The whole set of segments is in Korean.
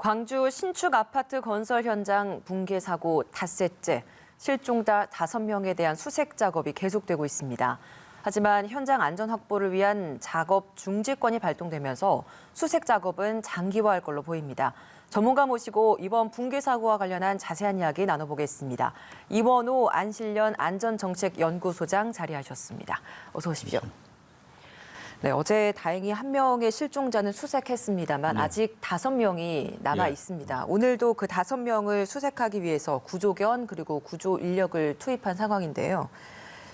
광주 신축 아파트 건설 현장 붕괴 사고 닷새째, 실종자 5명에 대한 수색 작업이 계속되고 있습니다. 하지만 현장 안전 확보를 위한 작업 중지권이 발동되면서 수색 작업은 장기화할 걸로 보입니다. 전문가 모시고 이번 붕괴 사고와 관련한 자세한 이야기 나눠보겠습니다. 이원호 안실련 안전정책연구소장 자리하셨습니다. 어서 오십시오. 네, 어제 다행히 1명의 실종자는 수색했습니다만 아직 5명이 남아 있습니다. 오늘도 그 5명을 수색하기 위해서 구조견 그리고 구조 인력을 투입한 상황인데요.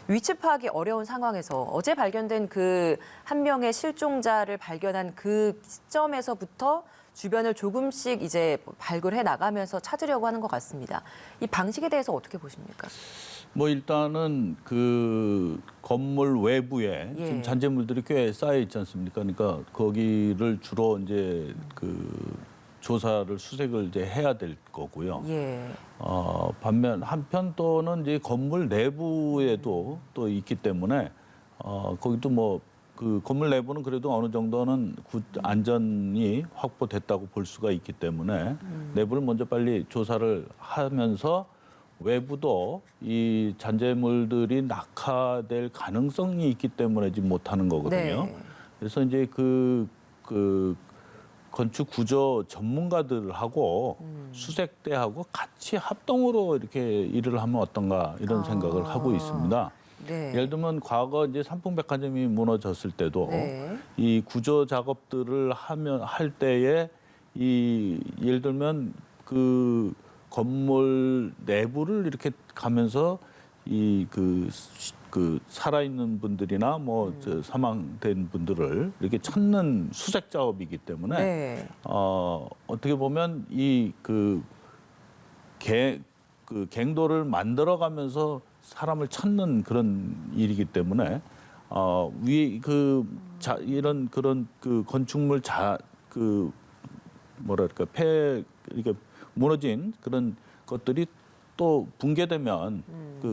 위치 파악이 어려운 상황에서 어제 발견된 그 1명의 실종자를 발견한 그 시점에서부터 주변을 조금씩 이제 발굴해 나가면서 찾으려고 하는 것 같습니다. 이 방식에 대해서 어떻게 보십니까? 뭐 일단은 그 건물 외부에 지금 잔재물들이 꽤 쌓여 있지 않습니까? 그러니까 거기를 주로 이제 그 조사를 수색을 이제 해야 될 거고요. 반면 한편 또는 이제 건물 내부에도 또 있기 때문에 거기도 뭐 그 건물 내부는 그래도 어느 정도는 안전이 확보됐다고 볼 수가 있기 때문에 내부를 먼저 빨리 조사를 하면서 외부도 이 잔재물들이 낙하될 가능성이 있기 때문에 지금 못하는 거거든요. 그래서 이제 그 건축 구조 전문가들하고 수색대하고 같이 합동으로 이렇게 일을 하면 어떤가 이런 생각을 하고 있습니다. 예를 들면 과거 이제 삼풍백화점이 무너졌을 때도 이 구조 작업들을 할 때에 예를 들면 그 건물 내부를 이렇게 가면서 그 살아있는 분들이나 뭐 사망된 분들을 이렇게 찾는 수색 작업이기 때문에 어떻게 보면 그 갱도를 만들어가면서 사람을 찾는 그런 일이기 때문에 이런 그런 그 건축물 뭐랄까 이렇게 무너진 그런 것들이 또 붕괴되면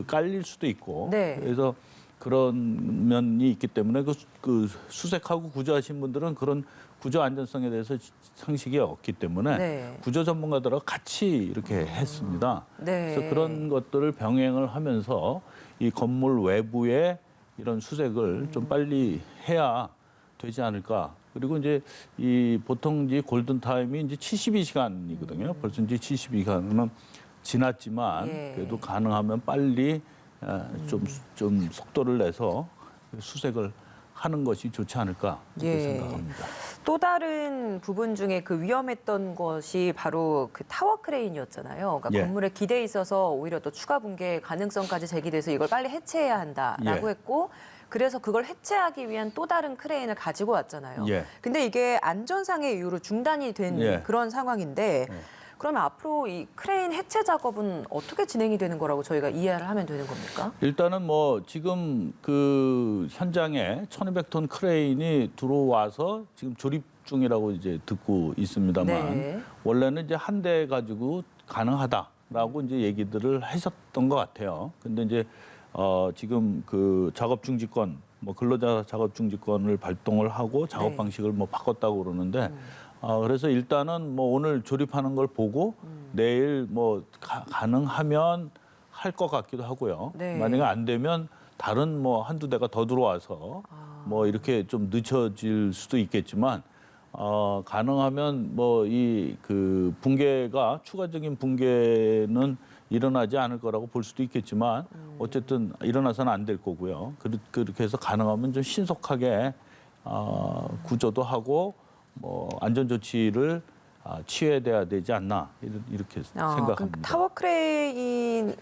깔릴 수도 있고 그래서 그런 면이 있기 때문에 그 수색하고 구조하신 분들은 그런 구조 안전성에 대해서 상식이 없기 때문에 구조 전문가들하고 같이 이렇게 했습니다. 그래서 그런 것들을 병행을 하면서 이 건물 외부에 이런 수색을 좀 빨리 해야 되지 않을까. 그리고 이제 보통 이제 골든 타임이 이제 72시간이거든요. 벌써 이제 72시간은 지났지만 그래도 가능하면 빨리 좀 속도를 내서 수색을 하는 것이 좋지 않을까 이렇게 생각합니다. 또 다른 부분 중에 그 위험했던 것이 바로 그 타워 크레인이었잖아요. 그러니까 건물에 기대에 있어서 오히려 또 추가 붕괴 가능성까지 제기돼서 이걸 빨리 해체해야 한다라고 했고 그래서 그걸 해체하기 위한 또 다른 크레인을 가지고 왔잖아요. 근데 이게 안전상의 이유로 중단이 된 그런 상황인데 그러면 앞으로 이 크레인 해체 작업은 어떻게 진행이 되는 거라고 저희가 이해를 하면 되는 겁니까? 일단은 뭐 지금 그 현장에 1,200톤 크레인이 들어와서 지금 조립 중이라고 이제 듣고 있습니다만 원래는 이제 한 대 가지고 가능하다라고 이제 얘기들을 하셨던 것 같아요. 근데 이제 지금 그 작업 중지권, 뭐 근로자 작업 중지권을 발동을 하고 작업 방식을 뭐 바꿨다고 그러는데 그래서 일단은 뭐 오늘 조립하는 걸 보고 내일 뭐 가능하면 할 것 같기도 하고요. 만약에 안 되면 다른 뭐 한두 대가 더 들어와서 뭐 이렇게 좀 늦춰질 수도 있겠지만 가능하면 뭐 그 붕괴가 추가적인 붕괴는 일어나지 않을 거라고 볼 수도 있겠지만 어쨌든 일어나서는 안 될 거고요. 그렇게 해서 가능하면 좀 신속하게 구조도 하고 뭐 안전 조치를 취해야 되지 않나 이렇게 생각합니다. 타워 크레인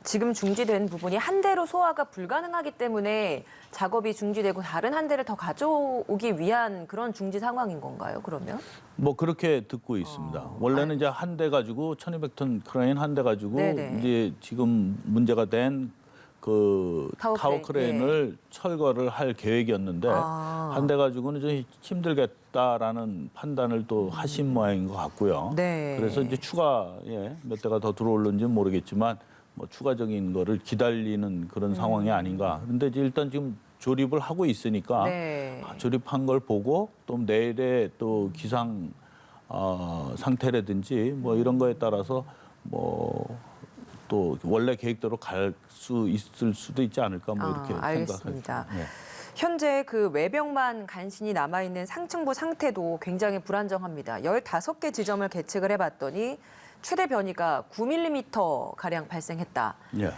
지금 중지된 부분이 한 대로 소화가 불가능하기 때문에 작업이 중지되고 다른 한 대를 더 가져오기 위한 그런 중지 상황인 건가요? 그러면? 뭐 그렇게 듣고 있습니다. 원래는 이제 한 대 가지고 1,200톤 크레인 한 대 가지고 이제 지금 문제가 된 그 타워 크레인을 철거를 할 계획이었는데 한 대 가지고는 좀 힘들겠다라는 판단을 또 하신 모양인 것 같고요. 그래서 이제 추가에 몇 대가 더 들어올는지는 모르겠지만 뭐 추가적인 거를 기다리는 그런 상황이 아닌가. 그런데 이제 일단 지금 조립을 하고 있으니까 조립한 걸 보고 또 내일에 또 기상 상태라든지 뭐 이런 거에 따라서 뭐 또 원래 계획대로 갈 수 있을 수도 있지 않을까 뭐 이렇게 알겠습니다. 생각합니다. 예. 현재 그 외벽만 간신히 남아있는 상층부 상태도 굉장히 불안정합니다. 15개 지점을 계측을 해봤더니 최대 변이가 9mm 가량 발생했다. 예.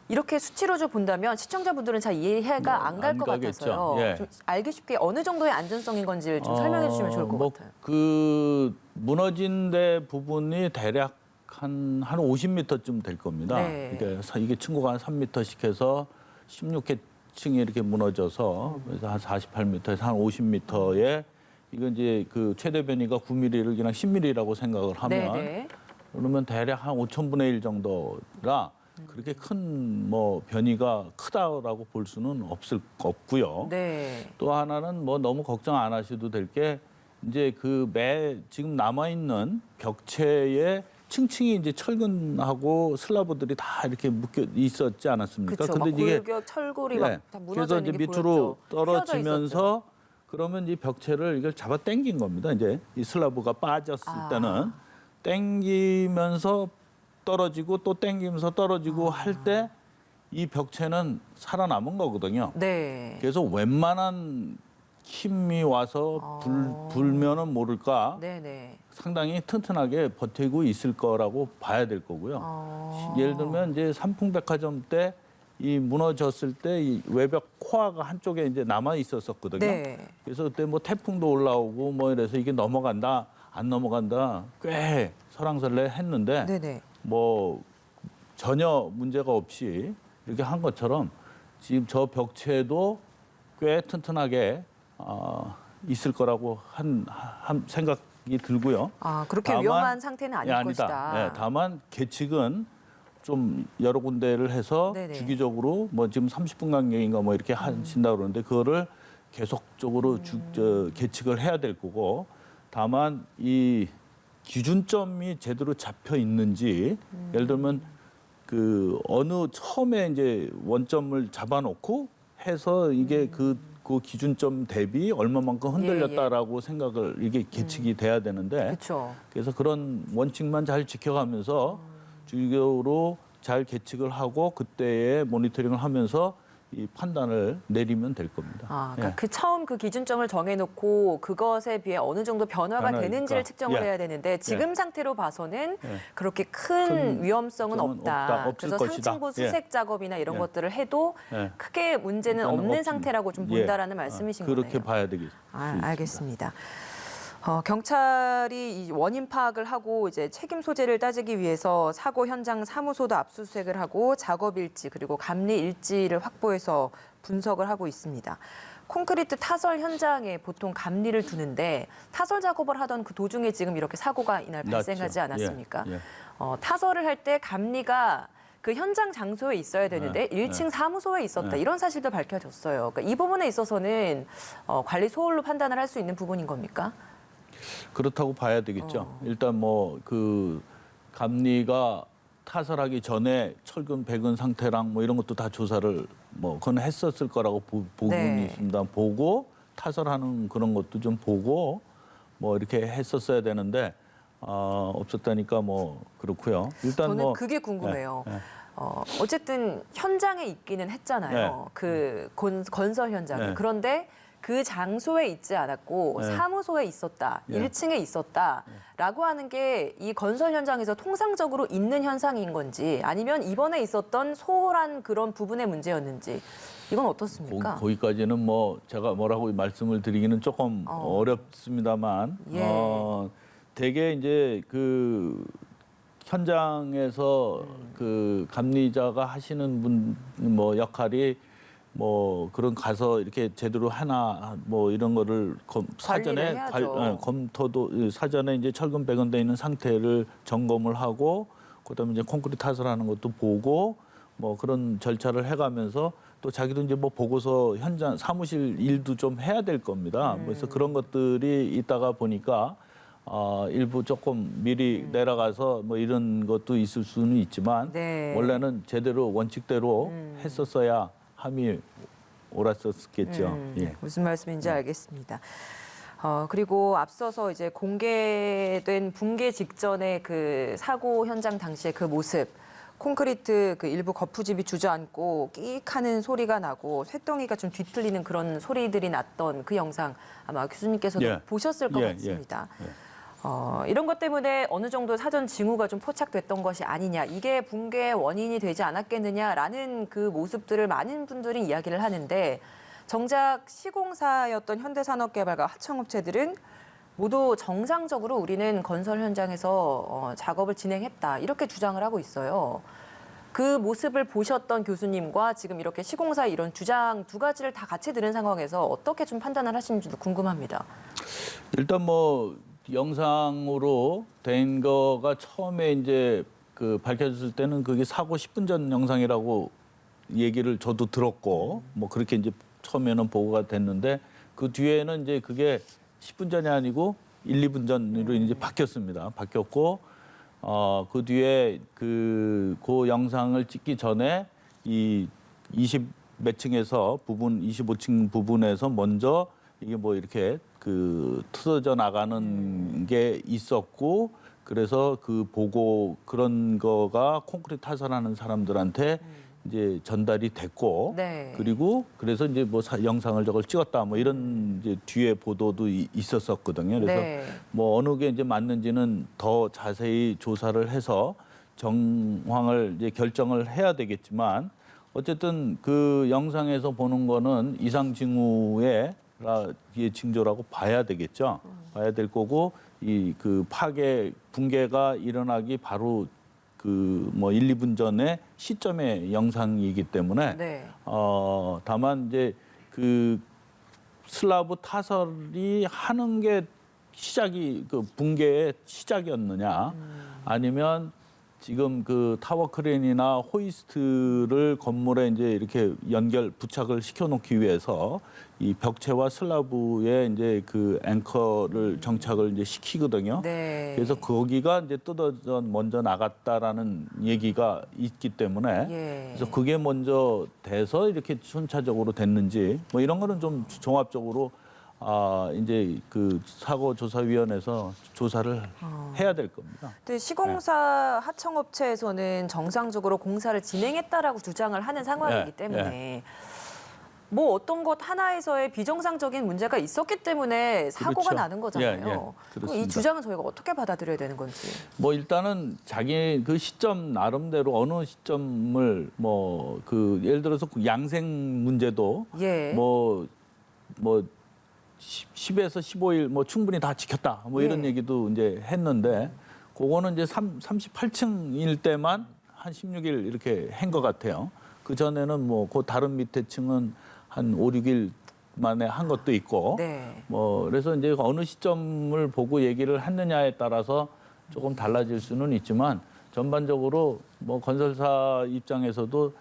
이렇게 수치로 좀 본다면 시청자분들은 잘 이해가 안 갈 것 가겠죠. 같아서요. 예. 좀 알기 쉽게 어느 정도의 안전성인 건지를 좀 설명해 주시면 좋을 것 같아요. 그 무너진 데 부분이 대략 한 50m쯤 될 겁니다. 네. 그러니까 이게 층고가 한 3m씩 해서 16층이 이렇게 무너져서 그래서 한 48m에서 한 50m에 이건 이제 그 최대 변이가 9mm를 그냥 10mm라고 생각을 하면 네네. 그러면 대략 한 5,000분의 1 정도라 그렇게 큰 뭐 변이가 크다라고 볼 수는 없고요. 네. 또 하나는 뭐 너무 걱정 안 하셔도 될 게 이제 그 지금 남아 있는 벽체에 층층이 이제 철근하고 슬라브들이 다 이렇게 묶여 있었지 않았습니까? 그렇죠. 막 골격 철골이 예, 막 다 무너져 그래서 있는 이제 게 밑으로 보였죠. 휘어져 떨어지면서 그러면 이 벽체를 이걸 잡아 당긴 겁니다. 이제 이 슬라브가 빠졌을 때는 당기면서 떨어지고 또 당기면서 떨어지고 할 때 이 벽체는 살아남은 거거든요. 네. 그래서 웬만한 힘이 와서 불면은 모를까 네네. 상당히 튼튼하게 버티고 있을 거라고 봐야 될 거고요. 예를 들면 이제 삼풍백화점 때 이 무너졌을 때 이 외벽 코어가 한쪽에 이제 남아 있었거든요. 네. 그래서 그때 뭐 태풍도 올라오고 뭐 이래서 이게 넘어간다 안 넘어간다 꽤 설왕설래 했는데 네네. 뭐 전혀 문제가 없이 이렇게 한 것처럼 지금 저 벽체도 꽤 튼튼하게 있을 거라고 한 생각이 들고요. 그렇게 다만- 위험한 상태는 아닐 아니다. 것이다. 예, 다만 계측은 좀 여러 군데를 해서 네네. 주기적으로 뭐 지금 30분 간격인가 뭐 이렇게 하신다 그러는데 그거를 계속적으로 계측을 해야 될 거고 다만 이 기준점이 제대로 잡혀 있는지 예를 들면 그 어느 처음에 이제 원점을 잡아놓고 해서 이게 그 기준점 대비 얼마만큼 흔들렸다라고 생각을 이게 계측이 돼야 되는데 그렇죠. 그래서 그런 원칙만 잘 지켜가면서 주기적으로 잘 계측을 하고 그때에 모니터링을 하면서 이 판단을 내리면 될 겁니다. 그러니까 예. 그 처음 그 기준점을 정해놓고 그것에 비해 어느 정도 변화가 변화니까. 되는지를 측정을 예. 해야 되는데 지금 상태로 봐서는 예. 그렇게 큰 위험성은 없다. 없을 그래서 것이다. 상층부 수색 작업이나 이런 예. 것들을 해도 예. 크게 문제는 일단은 없는 없습니다. 상태라고 좀 본다라는 말씀이신 거네요. 그렇게 봐야 되겠습니다. 알겠습니다. 경찰이 이 원인 파악을 하고 이제 책임 소재를 따지기 위해서 사고 현장 사무소도 압수수색을 하고 작업 일지 그리고 감리 일지를 확보해서 분석을 하고 있습니다. 콘크리트 타설 현장에 보통 감리를 두는데 타설 작업을 하던 그 도중에 지금 이렇게 사고가 이날 발생하지 났죠. 않았습니까? 예. 타설을 할 때 감리가 그 현장 장소에 있어야 되는데 1층 사무소에 있었다. 이런 사실도 밝혀졌어요. 그러니까 이 부분에 있어서는 관리 소홀로 판단을 할 수 있는 부분인 겁니까? 그렇다고 봐야 되겠죠. 일단 뭐 그 감리가 타설하기 전에 철근 배근 상태랑 뭐 이런 것도 다 조사를 뭐 그건 했었을 거라고 보고는 네. 있습니다. 보고 타설하는 그런 것도 좀 보고 뭐 이렇게 했었어야 되는데 없었다니까 뭐 그렇고요. 일단 저는 뭐 그게 궁금해요. 네, 네. 어쨌든 현장에 있기는 했잖아요. 네. 그 건설 현장에. 네. 그런데 그 장소에 있지 않았고 네. 사무소에 있었다, 네. 1층에 있었다라고 하는 게 이 건설 현장에서 통상적으로 있는 현상인 건지 아니면 이번에 있었던 소홀한 그런 부분의 문제였는지 이건 어떻습니까? 거기까지는 뭐 제가 뭐라고 말씀을 드리기는 조금 어렵습니다만 예. 대개 이제 그 현장에서 그 감리자가 하시는 분 뭐 역할이 뭐 그런 가서 이렇게 제대로 하나 뭐 이런 거를 사전에 해야죠. 검토도 사전에 이제 철근 배건돼 있는 상태를 점검을 하고 그다음에 이제 콘크리트 타설하는 것도 보고 뭐 그런 절차를 해가면서 또 자기도 이제 뭐 보고서 현장 사무실 일도 좀 해야 될 겁니다. 그래서 그런 것들이 있다가 보니까 일부 조금 미리 내려가서 뭐 이런 것도 있을 수는 있지만 네. 원래는 제대로 원칙대로 했었어야 함이 옳았었겠죠. 예. 무슨 말씀인지 알겠습니다. 그리고 앞서서 이제 공개된 붕괴 직전의 그 사고 현장 당시의 그 모습, 콘크리트 그 일부 거푸집이 주저앉고 끼익하는 소리가 나고 쇳덩이가 좀 뒤틀리는 그런 소리들이 났던 그 영상 아마 교수님께서도 예. 보셨을 것 예, 같습니다. 예. 이런 것 때문에 어느 정도 사전 징후가 좀 포착됐던 것이 아니냐, 이게 붕괴의 원인이 되지 않았겠느냐라는 그 모습들을 많은 분들이 이야기를 하는데 정작 시공사였던 현대산업개발과 하청업체들은 모두 정상적으로 우리는 건설 현장에서 작업을 진행했다 이렇게 주장을 하고 있어요. 그 모습을 보셨던 교수님과 지금 이렇게 시공사 이런 주장 두 가지를 다 같이 들은 상황에서 어떻게 좀 판단을 하시는지도 궁금합니다. 일단 뭐 영상으로 된 거가 처음에 이제 그 밝혀졌을 때는 그게 사고 10분 전 영상이라고 얘기를 저도 들었고 뭐 그렇게 이제 처음에는 보고가 됐는데 그 뒤에는 이제 그게 10분 전이 아니고 1, 2분 전으로 이제 바뀌었습니다. 바뀌었고 그 뒤에 그 영상을 찍기 전에 이 20몇 층에서 부분 25층 부분에서 먼저 이게 뭐 이렇게 그 틀어져 나가는 게 있었고 그래서 그 보고 그런 거가 콘크리트 타설하는 사람들한테 이제 전달이 됐고 네. 그리고 그래서 이제 뭐 영상을 저걸 찍었다 뭐 이런 이제 뒤에 보도도 있었었거든요. 그래서 네. 뭐 어느 게 이제 맞는지는 더 자세히 조사를 해서 정황을 이제 결정을 해야 되겠지만 어쨌든 그 영상에서 보는 거는 이상 징후의 징조라고 봐야 되겠죠. 봐야 될 거고 이 그 파괴 붕괴가 일어나기 바로 그 뭐 1, 2분 전에 시점의 영상이기 때문에 네. 다만 이제 그 슬라브 타설이 하는 게 시작이 그 붕괴의 시작이었느냐 아니면 지금 그 타워 크레인이나 호이스트를 건물에 이제 이렇게 부착을 시켜놓기 위해서 이 벽체와 슬라브에 이제 그 앵커를 정착을 이제 시키거든요. 네. 그래서 거기가 이제 뜯어져 먼저 나갔다라는 얘기가 있기 때문에 예. 그래서 그게 먼저 돼서 이렇게 순차적으로 됐는지 뭐 이런 거는 좀 종합적으로 이제 그 사고조사위원회에서 조사를 해야 될 겁니다. 근데 시공사 하청업체에서는 정상적으로 공사를 진행했다라고 주장을 하는 상황이기 예, 때문에 뭐 어떤 것 하나에서의 비정상적인 문제가 있었기 때문에 사고가 그렇죠. 나는 거잖아요. 예, 그럼 이 그렇습니다. 주장은 저희가 어떻게 받아들여야 되는 건지. 뭐 일단은 자기 그 시점 나름대로 어느 시점을 뭐 그 예를 들어서 그 양생 문제도 예. 뭐 10에서 15일 뭐 충분히 다 지켰다. 뭐 이런 예. 얘기도 이제 했는데 그거는 이제 38층일 때만 한 16일 이렇게 한 것 같아요. 그 전에는 뭐 그 다른 밑에 층은 한 5, 6일 만에 한 것도 있고. 네. 뭐 그래서 이제 어느 시점을 보고 얘기를 했느냐에 따라서 조금 달라질 수는 있지만 전반적으로 뭐 건설사 입장에서도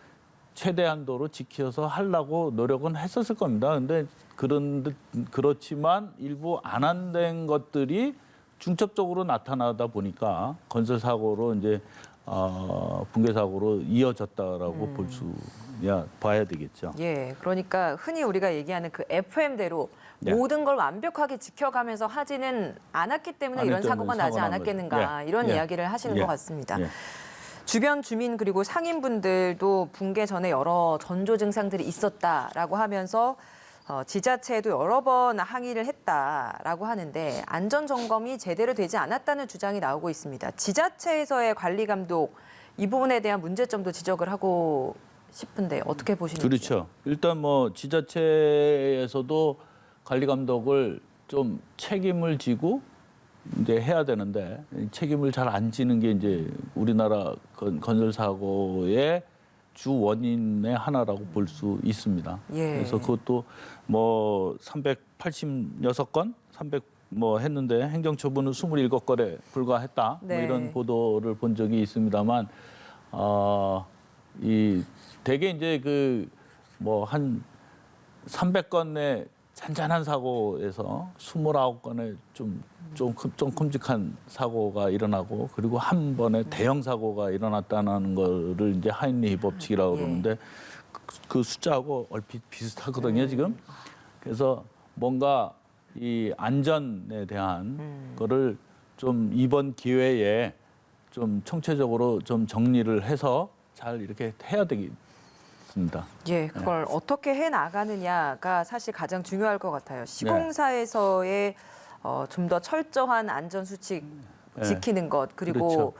최대한도로 지켜서 하려고 노력은 했었을 겁니다. 근데 그렇지만 일부 안 된 것들이 중첩적으로 나타나다 보니까 건설 사고로 이제 붕괴 사고로 이어졌다라고 봐야 되겠죠. 예. 그러니까 흔히 우리가 얘기하는 그 FM대로 네. 모든 걸 완벽하게 지켜가면서 하지는 않았기 때문에 이런 사고가 나지 사고가 난 않았겠는가 거죠. 이런 예. 이야기를 하시는 예. 것 같습니다. 예. 주변 주민 그리고 상인분들도 붕괴 전에 여러 전조 증상들이 있었다라고 하면서 지자체에도 여러 번 항의를 했다라고 하는데 안전 점검이 제대로 되지 않았다는 주장이 나오고 있습니다. 지자체에서의 관리 감독 이 부분에 대한 문제점도 지적을 하고 싶은데 어떻게 보시는지요? 그렇죠. 일단 뭐 지자체에서도 관리 감독을 좀 책임을 지고 이제 해야 되는데 책임을 잘 안 지는 게 이제 우리나라 건설 사고의 주 원인의 하나라고 볼 수 있습니다. 예. 그래서 그것도 뭐 386건, 300 뭐 했는데 행정처분은 27건에 불과했다. 네. 뭐 이런 보도를 본 적이 있습니다만 이 대개 이제 그 뭐 한 300건의 잔잔한 사고에서 29건의 좀 끔찍한 사고가 일어나고 그리고 한 번에 대형 사고가 일어났다는 거를 이제 하인리 법칙이라고 그러는데 그 숫자하고 얼핏 비슷하거든요, 지금. 그래서 뭔가 이 안전에 대한 거를 좀 이번 기회에 좀 총체적으로 좀 정리를 해서 잘 이렇게 해야 되겠습니다. 예, 그걸 어떻게 해 나가느냐가 사실 가장 중요할 것 같아요. 시공사에서의 좀 더 철저한 안전 수칙 지키는 것, 그리고 그렇죠.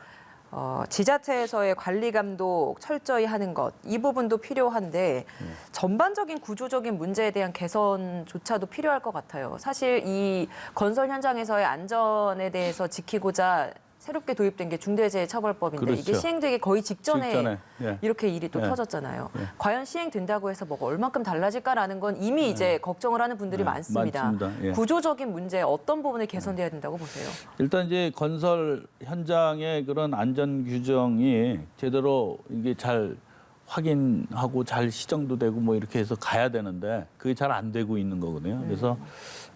지자체에서의 관리 감독 철저히 하는 것, 이 부분도 필요한데 전반적인 구조적인 문제에 대한 개선조차도 필요할 것 같아요. 사실 이 건설 현장에서의 안전에 대해서 지키고자 새롭게 도입된 게 중대재해처벌법인데 그렇죠. 이게 시행되기 거의 직전에 예. 이렇게 일이 또 예. 터졌잖아요. 과연 시행된다고 해서 뭐가 얼만큼 달라질까라는 건 이미 이제 걱정을 하는 분들이 많습니다. 많습니다. 예. 구조적인 문제 어떤 부분이 개선돼야 된다고 보세요? 일단 이제 건설 현장의 그런 안전 규정이 제대로 이게 잘 확인하고 잘 시정도 되고 뭐 이렇게 해서 가야 되는데 그게 잘 안 되고 있는 거거든요. 그래서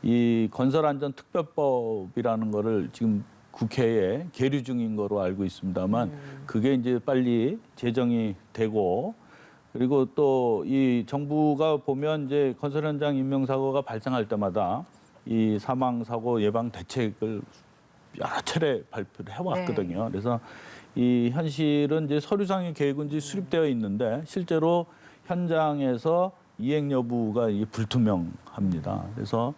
이 건설안전특별법이라는 거를 지금 국회에 계류 중인 거로 알고 있습니다만 그게 이제 빨리 제정이 되고 그리고 또 이 정부가 보면 이제 건설 현장 인명 사고가 발생할 때마다 이 사망 사고 예방 대책을 여러 차례 발표를 해왔거든요. 그래서 이 현실은 이제 서류상의 계획은 이제 수립되어 있는데 실제로 현장에서 이행 여부가 이게 불투명합니다. 그래서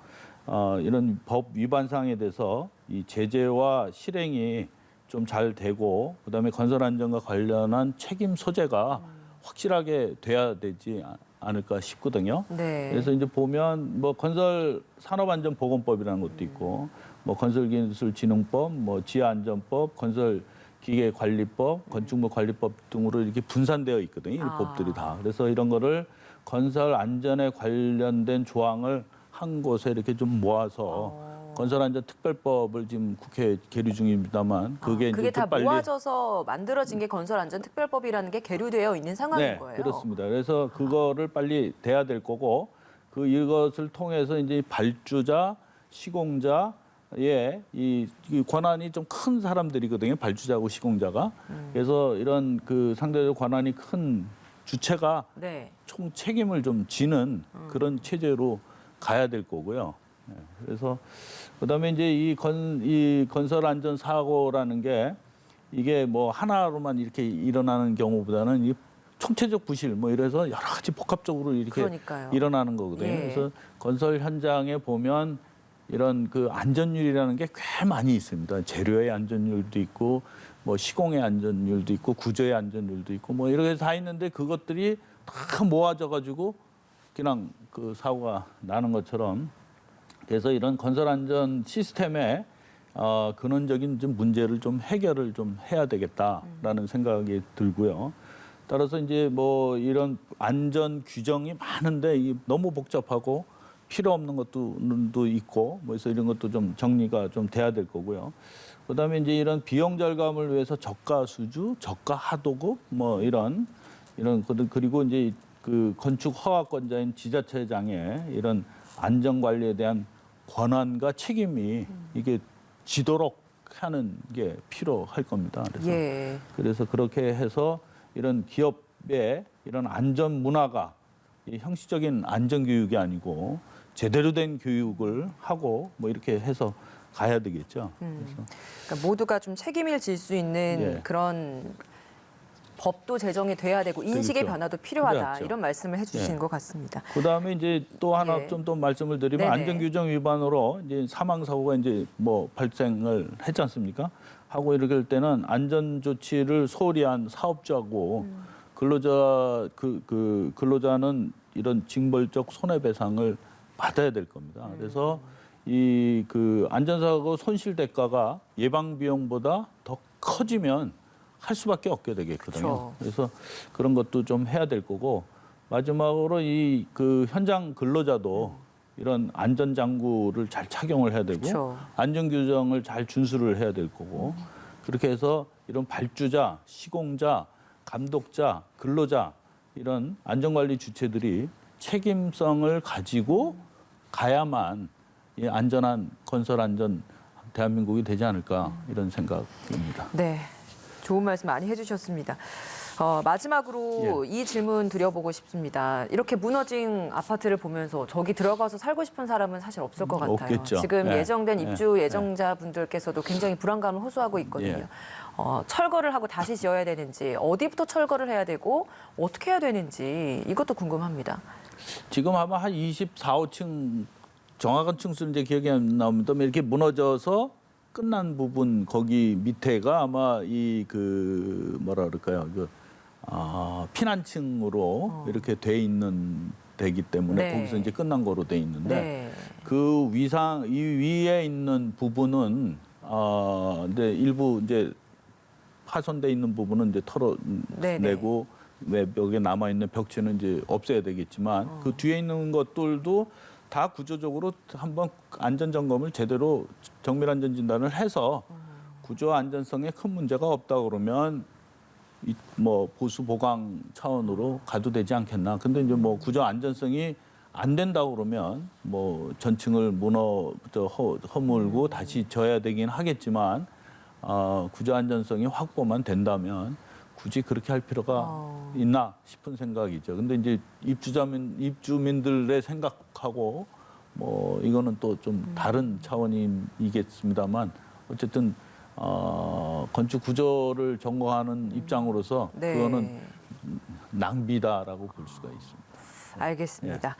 이런 법 위반 사항에 대해서 이 제재와 실행이 좀 잘 되고 그다음에 건설 안전과 관련한 책임 소재가 확실하게 돼야 되지 않을까 싶거든요. 네. 그래서 이제 보면 뭐 건설 산업안전보건법이라는 것도 있고 뭐 건설기술진흥법, 뭐 지하안전법, 건설기계관리법, 건축물관리법 등으로 이렇게 분산되어 있거든요. 이 법들이 다. 그래서 이런 거를 건설 안전에 관련된 조항을 한 곳에 이렇게 좀 모아서 건설안전특별법을 지금 국회에 계류 중입니다만 그게 이제 다 좀 빨리 모아져서 만들어진 게 건설안전특별법이라는 게 계류되어 있는 상황인 네, 거예요. 그렇습니다. 그래서 그거를 빨리 돼야 될 거고 이것을 통해서 이제 발주자, 시공자의 이 권한이 좀 큰 사람들이거든요. 발주자고 시공자가. 그래서 이런 그 상대적으로 권한이 큰 주체가 네. 총 책임을 좀 지는 그런 체제로 가야 될 거고요. 네, 그래서 그다음에 이제 이 건설 안전 사고라는 게 이게 뭐 하나로만 이렇게 일어나는 경우보다는 이 총체적 부실 뭐 이래서 여러 가지 복합적으로 이렇게 그러니까요. 일어나는 거거든요. 예. 그래서 건설 현장에 보면 이런 그 안전율이라는 게 꽤 많이 있습니다. 재료의 안전율도 있고 뭐 시공의 안전율도 있고 구조의 안전율도 있고 뭐 이렇게 다 있는데 그것들이 다 모아져 가지고 그냥 그 사고가 나는 것처럼 그래서 이런 건설 안전 시스템의 근원적인 좀 문제를 좀 해결을 좀 해야 되겠다라는 생각이 들고요. 따라서 이제 뭐 이런 안전 규정이 많은데 이게 너무 복잡하고 필요 없는 것도 있고 뭐 그래서 이런 것도 좀 정리가 좀 돼야 될 거고요. 그다음에 이제 이런 비용 절감을 위해서 저가 수주, 저가 하도급 뭐 이런 것들 그리고 이제 그 건축 허가권자인 지자체장의 이런 안전 관리에 대한 권한과 책임이 이게 지도록 하는 게 필요할 겁니다. 그래서 그렇게 해서 이런 기업의 이런 안전 문화가 이 형식적인 안전 교육이 아니고 제대로 된 교육을 하고 뭐 이렇게 해서 가야 되겠죠. 그러니까 모두가 좀 책임을 질 수 있는 그런 법도 제정이 돼야 되고 인식의 그렇죠. 변화도 필요하다. 그렇죠. 이런 말씀을 해주시는 것 같습니다. 그다음에 이제 또 하나 좀 더 말씀을 드리면 네네. 안전규정 위반으로 이제 사망 사고가 이제 뭐 발생을 했지 않습니까? 하고 이렇게 할 때는 안전 조치를 소홀히 한 사업자고 근로자 근로자는 이런 징벌적 손해배상을 받아야 될 겁니다. 그래서 이 그 안전사고 손실 대가가 예방 비용보다 더 커지면 할 수밖에 없게 되겠거든요. 그렇죠. 그래서 그런 것도 좀 해야 될 거고 마지막으로 이 그 현장 근로자도 이런 안전 장구를 잘 착용을 해야 되고 그렇죠. 안전 규정을 잘 준수를 해야 될 거고 그렇게 해서 이런 발주자, 시공자, 감독자, 근로자 이런 안전관리 주체들이 책임성을 가지고 가야만 이 안전한 건설 안전 대한민국이 되지 않을까 이런 생각입니다. 네, 좋은 말씀 많이 해주셨습니다. 마지막으로 이 질문 드려보고 싶습니다. 이렇게 무너진 아파트를 보면서 저기 들어가서 살고 싶은 사람은 사실 없을 것 같아요. 없겠죠. 지금 예. 예정된 입주 예정자분들께서도 굉장히 불안감을 호소하고 있거든요. 예. 철거를 하고 다시 지어야 되는지, 어디부터 철거를 해야 되고 어떻게 해야 되는지 이것도 궁금합니다. 지금 아마 한 24, 5층 정확한 층수는 이제 기억이 안 나옵니다. 이렇게 무너져서 끝난 부분 거기 밑에가 아마 이 그 뭐라 그럴까요? 피난층으로 이렇게 돼 있는 되기 때문에 네. 거기서 이제 끝난 거로 돼 있는데 네. 그 이 위에 있는 부분은 이제 일부 이제 파손돼 있는 부분은 이제 털어내고 외벽에 남아 있는 벽체는 이제 없애야 되겠지만 그 뒤에 있는 것들도 다 구조적으로 한번 안전 점검을 제대로 정밀 안전 진단을 해서 구조 안전성에 큰 문제가 없다 그러면 뭐 보수 보강 차원으로 가도 되지 않겠나. 근데 이제 뭐 구조 안전성이 안 된다 그러면 뭐 전층을 허물고 다시 져야 되긴 하겠지만 구조 안전성이 확보만 된다면 굳이 그렇게 할 필요가 있나 싶은 생각이죠. 근데 이제 입주민들의 생각하고 뭐 이거는 또 좀 다른 차원이겠습니다만 어쨌든 건축 구조를 점검하는 입장으로서 그거는 낭비다라고 볼 수가 있습니다. 알겠습니다.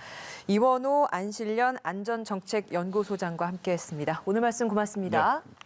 이원호 안실련 안전정책연구소장과 함께했습니다. 오늘 말씀 고맙습니다. 네.